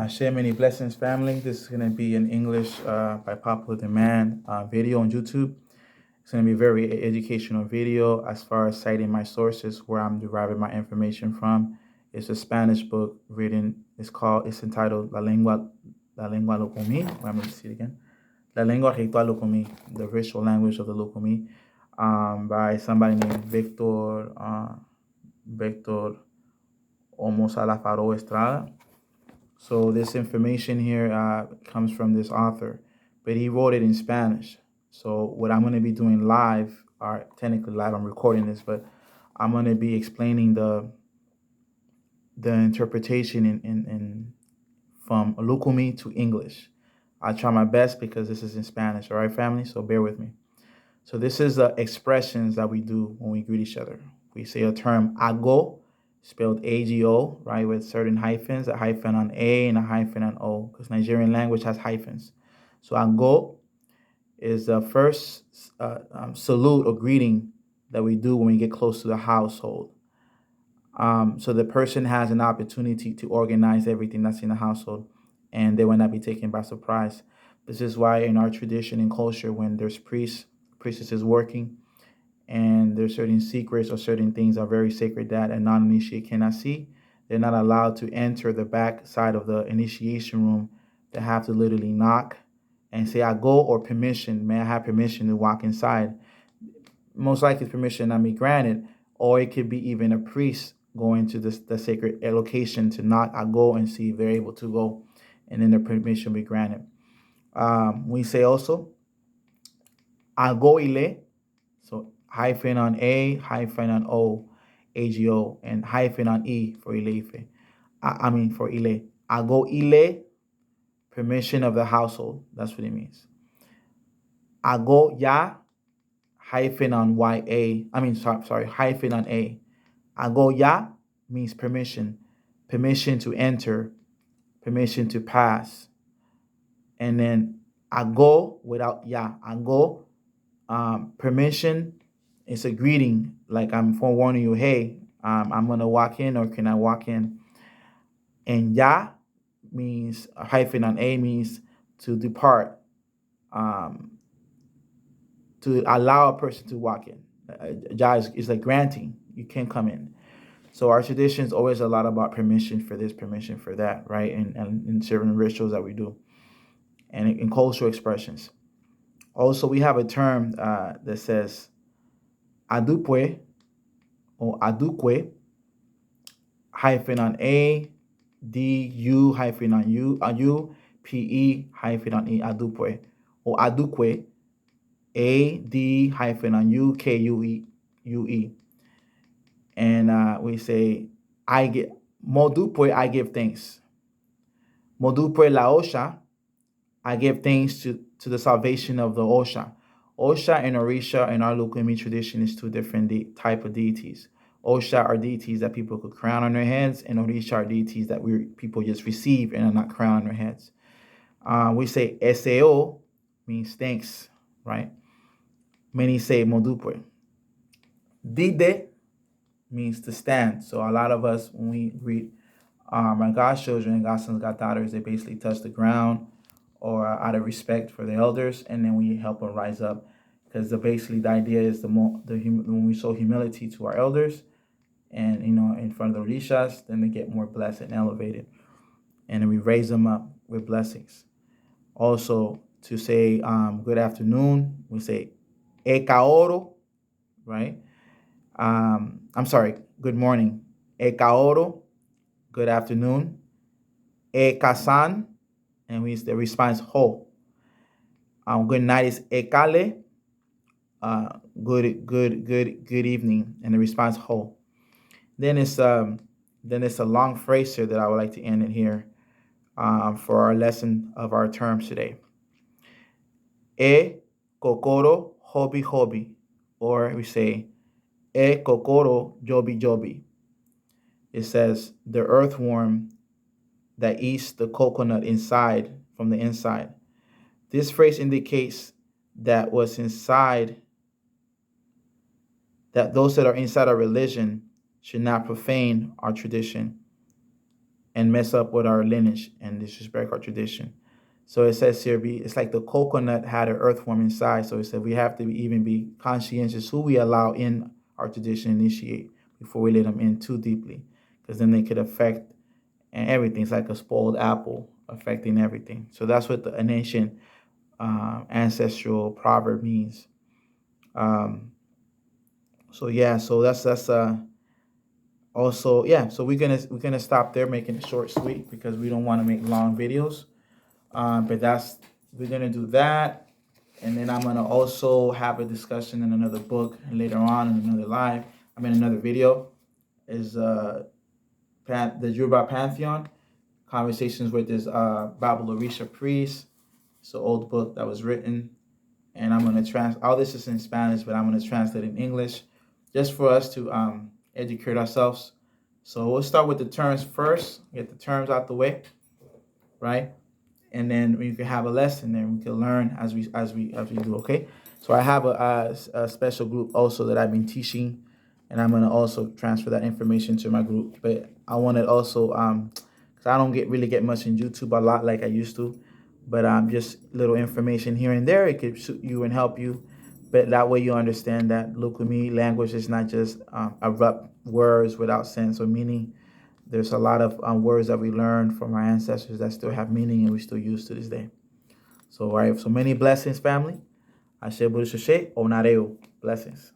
Share many blessings, family. This is going to be an English by popular demand video on YouTube. It's going to be a very educational video as far as citing my sources where I'm deriving my information from. It's a Spanish book written. It's entitled La Lengua Lucumi. I'm going to see it again. La Lengua Ritual Lucumi, the ritual language of the Lucumi, by somebody named Victor Olmos Alafaro Estrada. So this information here comes from this author, but he wrote it in Spanish. So what I'm going to be doing live, or technically live, I'm recording this, but I'm going to be explaining the interpretation in from Lucumi to English. I'll try my best because this is in Spanish. All right, family. So bear with me. So this is the expressions that we do when we greet each other. We say a term ago, spelled AGO, right, with certain hyphens, a hyphen on A and a hyphen on O, because Nigerian language has hyphens. So ago is the first salute or greeting that we do when we get close to the household. So the person has an opportunity to organize everything that's in the household, and they will not be taken by surprise. This is why in our tradition and culture, when there's priestesses working, and there's certain secrets or certain things are very sacred that a non-initiate cannot see, they're not allowed to enter the back side of the initiation room. They have to literally knock and say, I go, or permission. May I have permission to walk inside? Most likely permission not be granted, or it could be even a priest going to the sacred location to knock, I go, and see if they're able to go, and then the permission be granted. We say also, I go ile, so hyphen on A, hyphen on O, AGO, and hyphen on E for Ileife. For Ile. I go Ile, permission of the household. That's what it means. I go Ya, hyphen on YA. Sorry, hyphen on A. I go Ya means permission. Permission to enter, permission to pass. And then I go without Ya. I go, permission. It's a greeting, like I'm forewarning you, hey, I'm gonna walk in, or can I walk in? And Ya means, a hyphen on A means to depart, um, to allow a person to walk in. Ya is like granting, you can come in. So our tradition is always a lot about permission for this, permission for that, right? And in certain rituals that we do, and in cultural expressions. Also, we have a term that says adupwe, or aduque, hyphen on A, D, U, hyphen on U, P, E, hyphen on E, aduque, or aduque, A, D, hyphen on U, K, U, E, U, E. And we say, I get, modupwe, I give thanks. Modupwe la osha, I give thanks to the salvation of the osha. Osha and Orisha in our Lukumi tradition is two different type of deities. Osha are deities that people could crown on their heads, and Orisha are deities that people just receive and are not crowned on their heads. We say Eseo means thanks, right? Many say Modupwe. Dide means to stand. So a lot of us, when we greet my godchildren and godsons, goddaughters, they basically touch the ground, or out of respect for the elders, and then we help them rise up. Because basically the idea is when we show humility to our elders, and in front of the rishas, then they get more blessed and elevated, and then we raise them up with blessings. Also, to say good afternoon, we say ekaoro, right? I'm sorry, good morning. Ekaoro, good afternoon. Ekasan, and the response ho. Good night is ekale, good evening, and the response ho. Then it's a long phrase here that I would like to end it here for our lesson of our terms today. E kokoro hobi hobi, or we say e kokoro jobi jobi. It says the earthworm that eats the coconut inside, from the inside. This phrase indicates that what's inside, that those that are inside our religion should not profane our tradition. and mess up with our lineage and disrespect our tradition. So it says here, it's like the coconut had an earthworm inside. So it said we have to even be conscientious who we allow in our tradition initiate before we let them in too deeply, because then they could affect and everything. It's like a spoiled apple affecting everything. So that's what an ancient ancestral proverb means. Um, so yeah, so that's also yeah. So we're gonna stop there, making it short, sweet, because we don't want to make long videos. But that's we're gonna do that, and then I'm gonna also have a discussion in another book later on in another live. I mean another video is the Yoruba Pantheon conversations with this Bible Orisha priest. It's an old book that was written, and I'm gonna all this is in Spanish, but I'm gonna translate in English, just for us to educate ourselves. So we'll start with the terms first, get the terms out the way, right? And then we can have a lesson there. We can learn as we do. Okay. So I have a special group also that I've been teaching, and I'm gonna also transfer that information to my group. But I wanted also because I don't really get much in YouTube a lot like I used to, but just little information here and there. It could suit you and help you. But that way you understand that lucumi language is not just abrupt words without sense or meaning. There's a lot of words that we learned from our ancestors that still have meaning and we still use to this day. So, all right, so many blessings, family. Ashe Buddha Shashe, Onareo. Blessings.